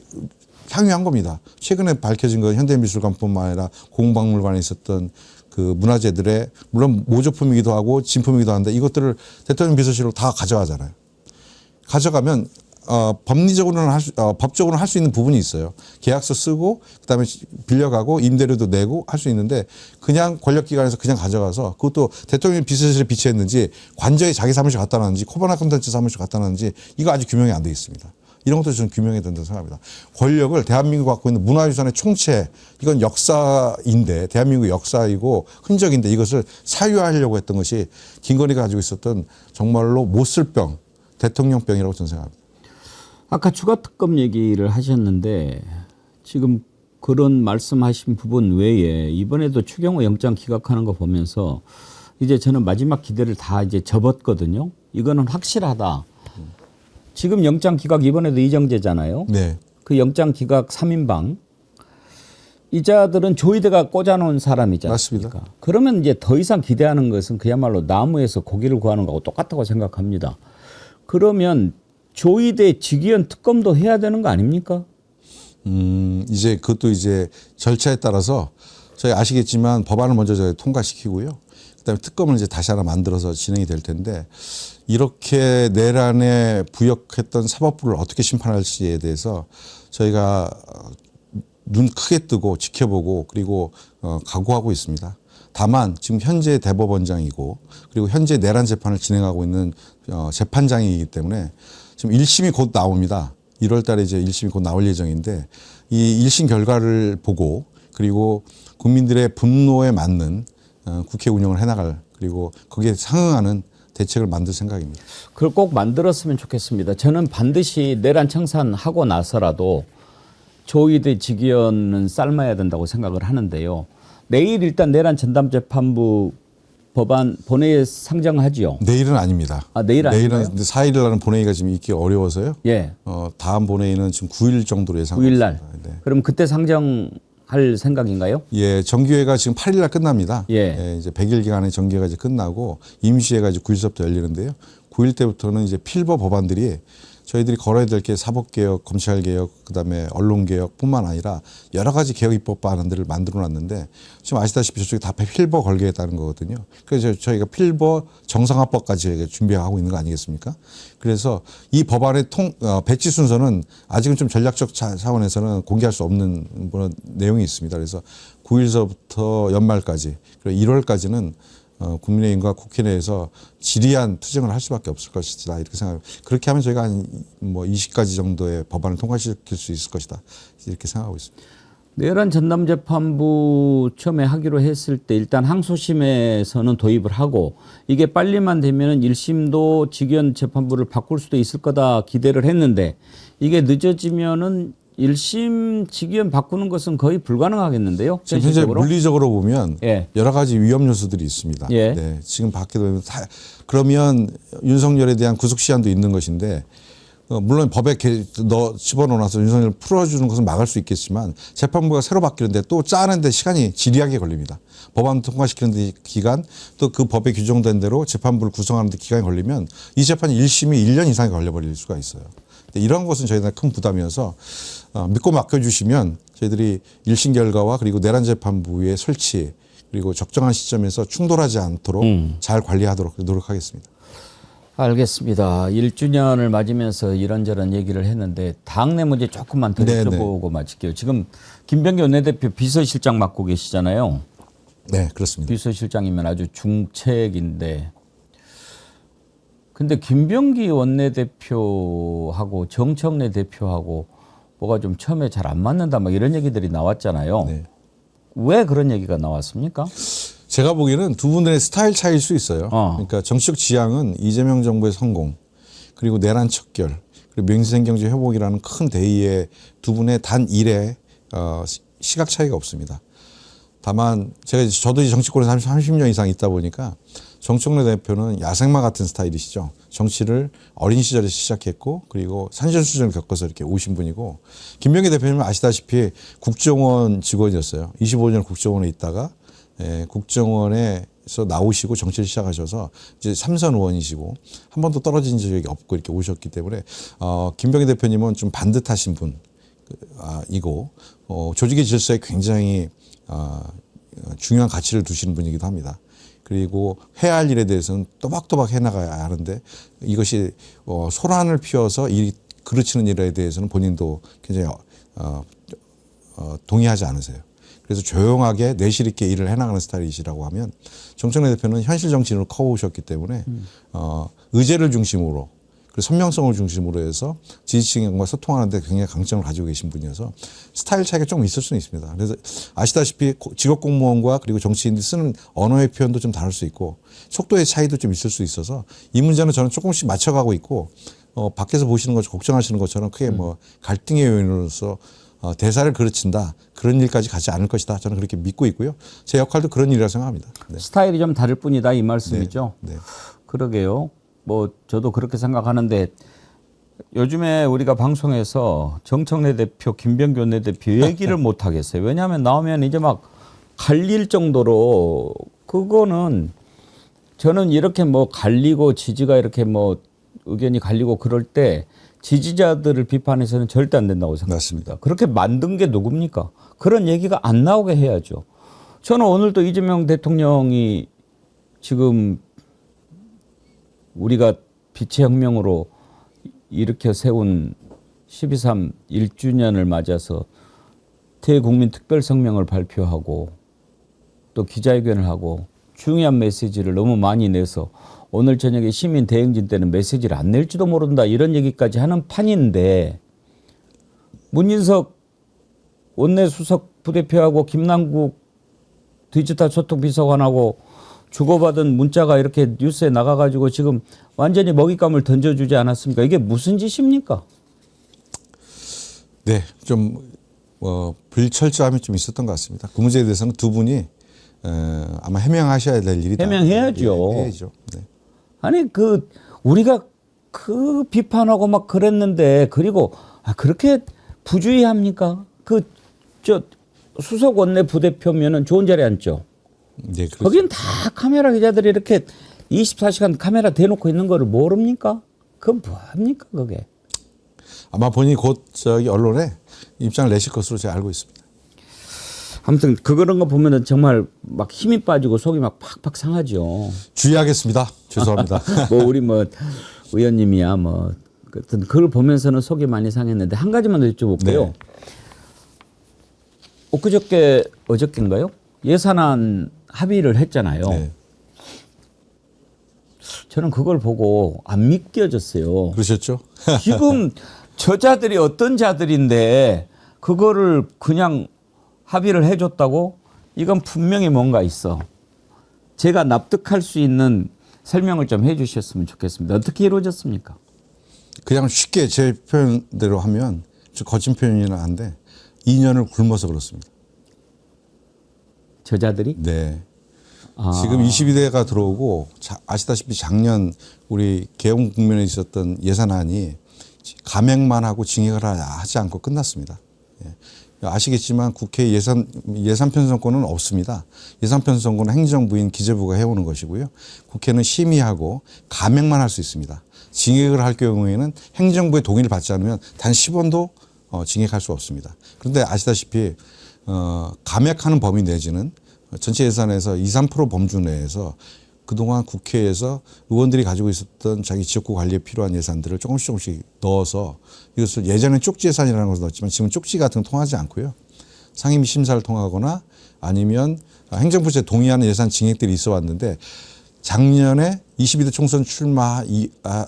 향유한 겁니다. 최근에 밝혀진 건 현대미술관뿐만 아니라 고궁박물관에 있었던 그 문화재들의 물론 모조품이기도 하고 진품이기도 한데 이것들을 대통령 비서실로 다 가져가잖아요. 가져가면 법리적으로는 법적으로는 할 수 있는 부분이 있어요. 계약서 쓰고 그다음에 빌려가고 임대료도 내고 할 수 있는데 그냥 권력기관에서 그냥 가져가서 그것도 대통령 비서실에 비치했는지 관저에 자기 사무실 갖다 놨는지 코바나 콘텐츠 사무실 갖다 놨는지 이거 아직 규명이 안 돼 있습니다. 이런 것도 저는 규명해야 된다고 생각합니다. 권력을 대한민국이 갖고 있는 문화유산의 총체 이건 역사인데 대한민국의 역사이고 흔적인데 이것을 사유화하려고 했던 것이 김건희가 가지고 있었던 정말로 못 쓸 병 대통령병이라고 저는 생각합니다. 아까 추가 특검 얘기를 하셨는데 지금 그런 말씀하신 부분 외에 이번에도 추경호 영장 기각하는 거 보면서 이제 저는 마지막 기대를 다 이제 접었거든요. 이거는 확실하다. 지금 영장 기각 이번에도 이정재잖아요. 네. 그 영장 기각 3인방 이자들은 조이대가 꽂아놓은 사람이잖아요. 맞습니다. 그러면 이제 더 이상 기대하는 것은 그야말로 나무에서 고기를 구하는 거하고 똑같다고 생각합니다. 그러면 조이대 직위원 특검도 해야 되는 거 아닙니까? 이제 그것도 이제 절차에 따라서 저희 아시겠지만 법안을 먼저 저희 통과시키고요. 그다음에 특검을 이제 다시 하나 만들어서 진행이 될 텐데 이렇게 내란에 부역했던 사법부를 어떻게 심판할지에 대해서 저희가 눈 크게 뜨고 지켜보고 그리고 각오하고 있습니다. 다만 지금 현재 대법원장이고 그리고 현재 내란 재판을 진행하고 있는 재판장이기 때문에 지금 1심이 곧 나옵니다. 1월 달에 이제 1심이 곧 나올 예정인데 이 1심 결과를 보고 그리고 국민들의 분노에 맞는 국회 운영을 해나갈 그리고 거기에 상응하는 대책을 만들 생각입니다. 그걸 꼭 만들었으면 좋겠습니다. 저는 반드시 내란 청산하고 나서라도 조이대 직위원은 삶아야 된다고 생각을 하는데요. 내일 일단 내란 전담재판부 법안 본회의에 상정하지요. 내일은 아닙니다. 아, 내일 아닌가요? 내일은 4일 날은 본회의가 지금 있기 어려워서요. 예. 다음 본회의는 지금 9일 정도로 예상하고 9일 날. 있습니다. 네. 그럼 그때 상정할 생각인가요? 예, 정기회가 지금 8일 날 끝납니다. 예. 이제 100일 기간의 정기회가 이제 끝나고 임시회가 이제 9일서부터 열리는데요. 9일 때부터는 이제 필버 법안들이 저희들이 걸어야 될 게 사법개혁, 검찰개혁, 그다음에 언론개혁뿐만 아니라 여러 가지 개혁 입법 방안들을 만들어놨는데 지금 아시다시피 저쪽에 다 필버 걸겠다는 거거든요. 그래서 저희가 필버 정상화법까지 준비하고 있는 거 아니겠습니까? 그래서 이 법안의 배치 순서는 아직은 좀 전략적 차원에서는 공개할 수 없는 그런 내용이 있습니다. 그래서 9일서부터 연말까지 그리고 1월까지는 국민의힘과 국회 내에서 지리한 투쟁을 할 수밖에 없을 것이다 이렇게 생각합니다. 그렇게 하면 저희가 한 20가지 정도의 법안을 통과시킬 수 있을 것이다 이렇게 생각하고 있습니다. 내란 전담재판부 처음에 하기로 했을 때 일단 항소심에서는 도입을 하고 이게 빨리만 되면은 1심도 직위원 재판부를 바꿀 수도 있을 거다 기대를 했는데 이게 늦어지면은 1심 직위원 바꾸는 것은 거의 불가능하겠는데요. 지금 현재 물리적으로 보면 예. 여러 가지 위험 요소들이 있습니다. 예. 네, 지금 밖에 보면 그러면 윤석열에 대한 구속 시한도 있는 것인데 물론 법에 집어넣어놔서 윤석열을 풀어주는 것은 막을 수 있겠지만 재판부가 새로 바뀌는데 또 짜는데 시간이 지리하게 걸립니다. 법안 통과시키는 데 기간 또 그 법에 규정된 대로 재판부를 구성하는 데 기간이 걸리면 이 재판이 1심이 1년 이상이 걸려버릴 수가 있어요. 이런 것은 저희한테 큰 부담이어서 믿고 맡겨주시면 저희들이 1심 결과와 그리고 내란 재판부의 설치 그리고 적정한 시점에서 충돌하지 않도록 잘 관리하도록 노력하겠습니다. 알겠습니다. 1주년을 맞으면서 이런저런 얘기를 했는데 당내 문제 조금만 더 여쭤보고 마칠게요. 지금 김병기 원내대표 비서실장 맡고 계시잖아요. 네, 그렇습니다. 비서실장이면 아주 중책인데 근데 김병기 원내대표하고 정청래 대표하고 뭐가 좀 처음에 잘 안 맞는다 막 이런 얘기들이 나왔잖아요. 네. 왜 그런 얘기가 나왔습니까? 제가 보기에는 두 분들의 스타일 차이일 수 있어요. 그러니까 정치적 지향은 이재명 정부의 성공 그리고 내란 척결 그리고 명지생경제 회복이라는 큰 대의에 두 분의 단 일에 시각 차이가 없습니다. 다만 저도 이 정치권에 30년 이상 있다 보니까 정청래 대표는 야생마 같은 스타일이시죠. 정치를 어린 시절에 시작했고 그리고 산전수전을 겪어서 이렇게 오신 분이고 김병기 대표님은 아시다시피 국정원 직원이었어요. 25년 국정원에 있다가 국정원에서 나오시고 정치를 시작하셔서 이제 삼선 의원이시고 한 번도 떨어진 적이 없고 이렇게 오셨기 때문에 김병기 대표님은 좀 반듯하신 분이고 조직의 질서에 굉장히 중요한 가치를 두시는 분이기도 합니다. 그리고 해야 할 일에 대해서는 또박또박 해나가야 하는데 이것이 소란을 피워서 그르치는 일에 대해서는 본인도 굉장히 동의하지 않으세요. 그래서 조용하게 내실 있게 일을 해나가는 스타일이시라고 하면 정청래 대표는 현실 정치인으로 커오셨기 때문에 의제를 중심으로 그리고 선명성을 중심으로 해서 지지층과 소통하는 데 굉장히 강점을 가지고 계신 분이어서 스타일 차이가 좀 있을 수는 있습니다. 그래서 아시다시피 직업 공무원과 그리고 정치인들이 쓰는 언어의 표현도 좀 다를 수 있고 속도의 차이도 좀 있을 수 있어서 이 문제는 저는 조금씩 맞춰가고 있고 밖에서 보시는 것 걱정하시는 것처럼 크게 뭐 갈등의 요인으로서 대사를 그르친다 그런 일까지 가지 않을 것이다 저는 그렇게 믿고 있고요. 제 역할도 그런 일이라고 생각합니다. 네. 스타일이 좀 다를 뿐이다 이 말씀이죠. 네. 네. 그러게요. 뭐 저도 그렇게 생각하는데 요즘에 우리가 방송에서 정청래 대표, 김병기 원내대표 얘기를 못 하겠어요. 왜냐하면 나오면 이제 막 갈릴 정도로 그거는 저는 이렇게 뭐 갈리고 지지가 이렇게 뭐 의견이 갈리고 그럴 때 지지자들을 비판해서는 절대 안 된다고 생각합니다. 맞습니다. 그렇게 만든 게 누굽니까? 그런 얘기가 안 나오게 해야죠. 저는 오늘도 이재명 대통령이 지금 우리가 빛의 혁명으로 일으켜 세운 12.3 1주년을 맞아서 대국민 특별성명을 발표하고 또 기자회견을 하고 중요한 메시지를 너무 많이 내서 오늘 저녁에 시민 대행진 때는 메시지를 안 낼지도 모른다 이런 얘기까지 하는 판인데 문인석 원내수석 부대표하고 김남국 디지털 소통 비서관하고 주고받은 문자가 이렇게 뉴스에 나가가지고 지금 완전히 먹잇감을 던져주지 않았습니까? 이게 무슨 짓입니까? 네, 좀 불철저함이 좀 있었던 것 같습니다. 그 문제에 대해서는 두 분이 아마 해명하셔야 될 일이다. 해명해야죠. 예, 해야죠. 네. 아니 우리가 그 비판하고 막 그랬는데 그리고 그렇게 부주의합니까? 수석 원내 부대표면은 좋은 자리에 앉죠. 네, 그렇죠. 거긴 다 카메라 기자들이 이렇게 24시간 카메라 대놓고 있는 거를 모릅니까? 그건 뭐합니까 그게? 아마 본인이 곧 언론에 입장을 내실 것으로 제가 알고 있습니다. 아무튼 그런 거 보면은 정말 막 힘이 빠지고 속이 막 팍팍 상하죠. 주의하겠습니다. 죄송합니다. 우리 의원님이야 그걸 보면서는 속이 많이 상했는데 한 가지만 더 여쭤볼게요. 네. 어저께인가요? 예산안 합의를 했잖아요. 네. 저는 그걸 보고 안 믿겨졌어요. 그러셨죠? 지금 저자들이 어떤 자들인데 그거를 그냥 합의를 해줬다고? 이건 분명히 뭔가 있어. 제가 납득할 수 있는 설명을 좀 해주셨으면 좋겠습니다. 어떻게 이루어졌습니까? 그냥 쉽게 제 표현대로 하면 좀 거친 표현이긴 한데 2년을 굶어서 그렇습니다. 저자들이? 네. 지금 22대가 들어오고 아시다시피 작년 우리 개헌 국면에 있었던 예산안이 감액만 하고 징역을 하지 않고 끝났습니다. 예. 아시겠지만 국회 예산 편성권은 없습니다. 예산 편성권은 행정부인 기재부가 해오는 것이고요. 국회는 심의하고 감액만 할 수 있습니다. 징역을 할 경우에는 행정부의 동의를 받지 않으면 단 10원도 징역할 수 없습니다. 그런데 아시다시피 감액하는 범위 내지는 전체 예산에서 2~3% 범주 내에서 그동안 국회에서 의원들이 가지고 있었던 자기 지역구 관리에 필요한 예산들을 조금씩 넣어서 이것을 예전에 쪽지 예산이라는 것을 넣었지만 지금 쪽지 같은 건 통하지 않고요. 상임위 심사를 통하거나 아니면 행정부에 동의하는 예산 징액들이 있어 왔는데 작년에 22대 총선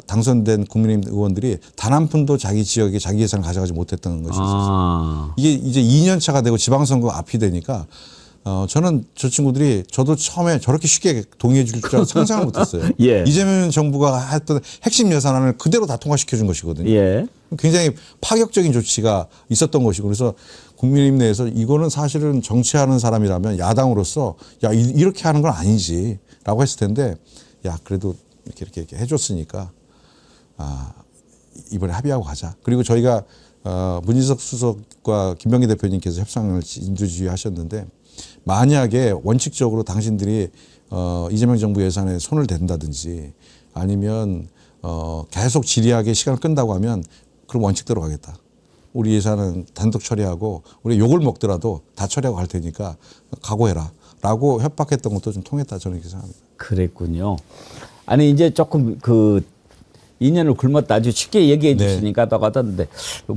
당선된 국민의힘 의원들이 단 한 푼도 자기 지역에 자기 예산을 가져가지 못했다는 것이 있었어요. 이게 이제 2년 차가 되고 지방선거 앞이 되니까 저는 저 친구들이 저도 처음에 저렇게 쉽게 동의해 줄 줄 상상을 못했어요. 예. 이재명 정부가 했던 핵심 예산안을 그대로 다 통과시켜 준 것이거든요. 예. 굉장히 파격적인 조치가 있었던 것이고 그래서 국민의힘 내에서 이거는 사실은 정치하는 사람이라면 야당으로서 야 이렇게 하는 건 아니지라고 했을 텐데 야 그래도 이렇게 해줬으니까 이번에 합의하고 가자. 그리고 저희가 문희석 수석과 김병기 대표님께서 협상을 인도주의하셨는데 만약에 원칙적으로 당신들이 이재명 정부 예산에 손을 댄다든지 아니면 계속 지리하게 시간을 끈다고 하면 그럼 원칙대로 가겠다. 우리 예산은 단독 처리하고 우리 욕을 먹더라도 다 처리하고 갈 테니까 각오해라. 라고 협박했던 것도 좀 통했다 저는 이렇게 생각합니다. 그랬군요. 아니 이제 조금 2년을 굶었다 아주 쉽게 얘기해 주시니까 또 같았는데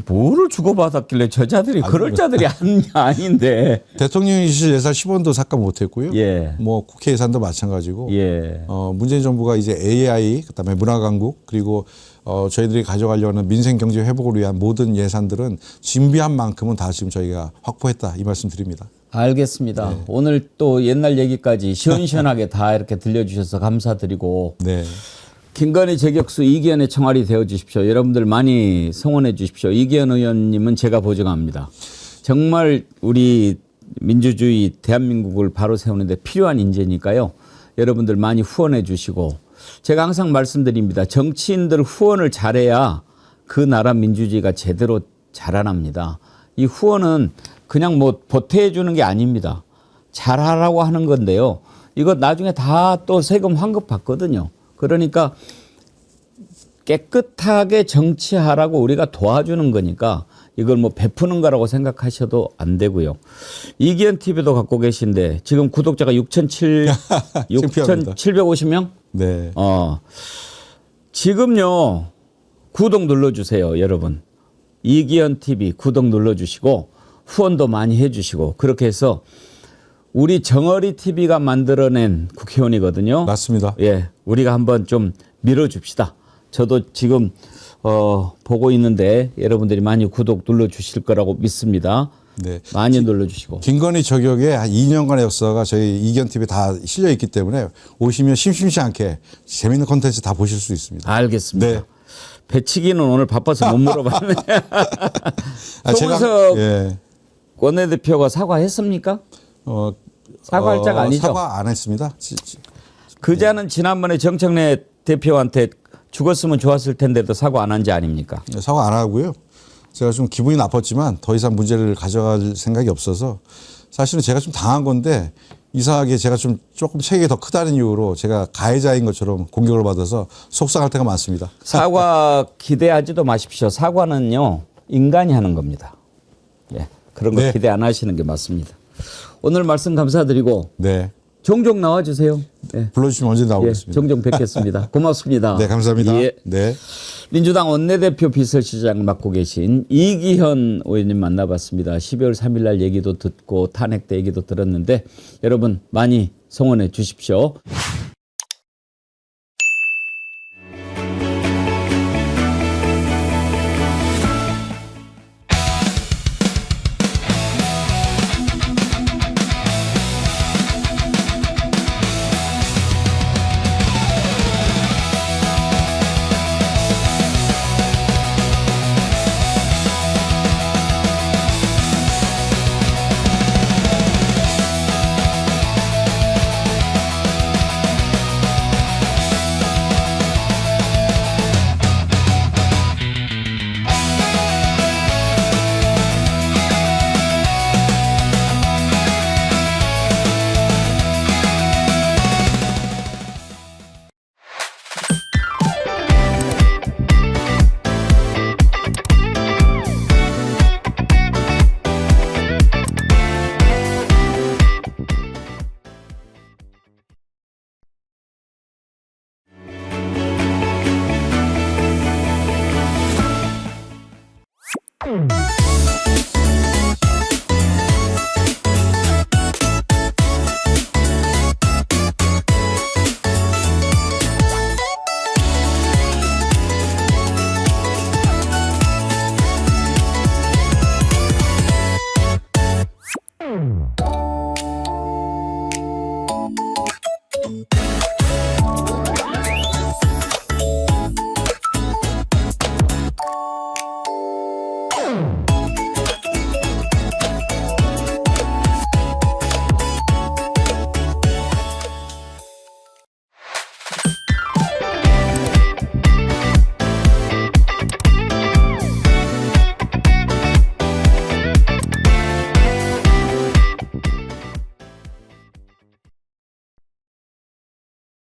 뭐를 주고받았길래 저자들이 그럴 자들이 아닌데. 대통령이실 예산 10원도 삭감 못했고요. 예. 뭐 국회 예산도 마찬가지고. 예. 문재인 정부가 이제 AI 그다음에 문화강국 그리고 저희들이 가져가려는 민생 경제 회복을 위한 모든 예산들은 준비한 만큼은 다 지금 저희가 확보했다 이 말씀 드립니다. 알겠습니다. 네. 오늘 또 옛날 얘기까지 시원시원하게 다 이렇게 들려주셔서 감사드리고. 네. 김건희 저격수 이기현의 청와리 되어 주십시오. 여러분들 많이 성원해 주십시오. 이기현 의원님은 제가 보증합니다. 정말 우리 민주주의 대한민국을 바로 세우는데 필요한 인재니까요. 여러분들 많이 후원해 주시고 제가 항상 말씀드립니다. 정치인들 후원을 잘해야 그 나라 민주주의가 제대로 자라납니다. 이 후원은 그냥 보태해 주는 게 아닙니다. 잘하라고 하는 건데요. 이거 나중에 다 또 세금 환급 받거든요. 그러니까 깨끗하게 정치하라고 우리가 도와주는 거니까 이걸 베푸는 거라고 생각하셔도 안 되고요. 이기현 TV도 갖고 계신데 지금 구독자가 6,750명? 네. 지금요 구독 눌러주세요, 여러분. 이기현 TV 구독 눌러주시고 후원도 많이 해주시고 그렇게 해서 우리 정어리 TV가 만들어낸 국회의원이거든요. 맞습니다. 예, 우리가 한번 좀 밀어줍시다. 저도 지금 보고 있는데 여러분들이 많이 구독 눌러주실 거라고 믿습니다. 네. 많이 눌러주시고. 김건희 저격의 한 2년간의 역사가 저희 이기현 TV 다 실려 있기 때문에 오시면 심심치 않게 재밌는 콘텐츠 다 보실 수 있습니다. 알겠습니다. 네. 배치기는 오늘 바빠서 못 물어봤네. 송은석 예. 원내대표가 사과했습니까? 사과할 자가 아니죠. 사과 안 했습니다. 그자는 지난번에 정청래 대표한테 죽었으면 좋았을 텐데도 사과 안 한 자 아닙니까? 사과 안 하고요. 제가 좀 기분이 나빴지만 더 이상 문제를 가져갈 생각이 없어서 사실은 제가 좀 당한 건데 이상하게 제가 좀 조금 체격이 더 크다는 이유로 제가 가해자인 것처럼 공격을 받아서 속상할 때가 많습니다. 사과 기대하지도 마십시오. 사과는요 인간이 하는 겁니다. 예, 그런 거 네. 기대 안 하시는 게 맞습니다. 오늘 말씀 감사드리고 네. 종종 나와주세요. 예. 불러주시면 언제 예, 나오겠습니다. 종종 뵙겠습니다. 고맙습니다. 네, 감사합니다. 예. 네. 민주당 원내대표 비서실장을 맡고 계신 이기현 의원님 만나봤습니다. 12월 3일 날 얘기도 듣고 탄핵대 얘기도 들었는데 여러분 많이 성원해 주십시오.